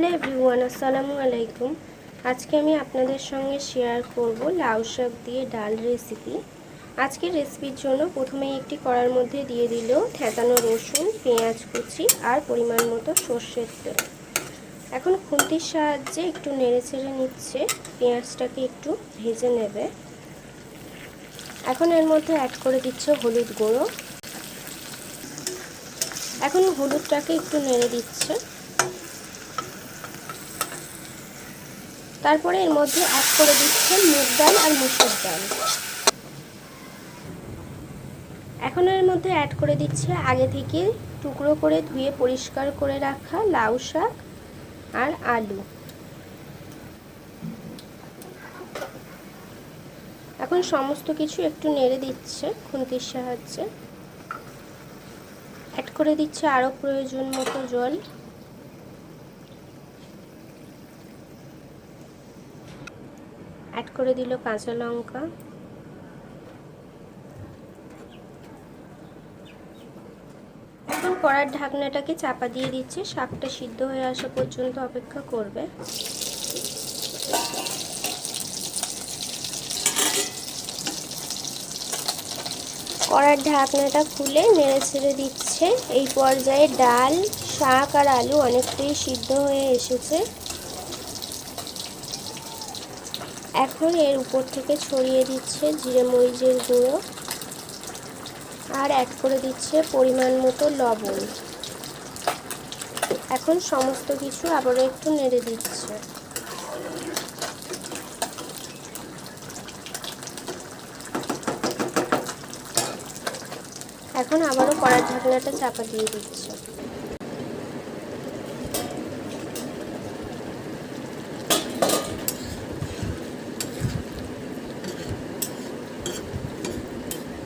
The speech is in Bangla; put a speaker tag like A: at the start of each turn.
A: হ্যালো এভরিওয়ান, আসসালামু আলাইকুম। আজকে আমি আপনাদের সঙ্গে শেয়ার করব লাউ শাক দিয়ে ডাল রেসিপি। আজকের রেসিপির জন্য প্রথমেই একটি কড়ার মধ্যে দিয়ে দিল থেঁতানো রসুন, পেঁয়াজ কুচি আর পরিমাণ মতো সর্ষের তেল। এখন খুন্তির সাহায্যে একটু নেড়ে চেড়ে নিচ্ছে, পেঁয়াজটাকে একটু ভেজে নেবে। এখন এর মধ্যে অ্যাড করে দিচ্ছে হলুদ গুঁড়ো। এখন হলুদটাকে একটু নেড়ে দিচ্ছে। তারপরে এর মধ্যে অ্যাড করে দিচ্ছে মুগ ডাল আর মসুর ডাল। এখন এর মধ্যে অ্যাড করে দিচ্ছে আগে থেকে টুকরো করে ধুয়ে পরিষ্কার করে রাখা লাউ শাক আর আলু। এখন সমস্ত কিছু একটু নেড়ে দিচ্ছে খুন্তির সাহায্যে। অ্যাড করে দিচ্ছে আরও প্রয়োজন মতো জল। অ্যাড করে দিল কাঁচা লঙ্কা। এখন কড়ার ঢাকনাটাকে চাপা দিয়ে দিচ্ছে, শাকটা সিদ্ধ হয়ে আসা পর্যন্ত অপেক্ষা করবে। কড়ার ঢাকনাটা খুলে নেড়ে ছেড়ে দিচ্ছে। এই পর্যায়ে ডাল, শাক আর আলু অনেকটাই সিদ্ধ হয়ে এসেছে। এখন এর উপর থেকে ছড়িয়ে দিচ্ছে জিরে মরিচের গুঁড়ো আর অ্যাড করে দিচ্ছে পরিমাণ মতো লবণ। এখন সমস্ত কিছু আবারও একটু নেড়ে দিচ্ছে। এখন আবারও কড়ার ঢাকনাটা চাপা দিয়ে দিচ্ছে।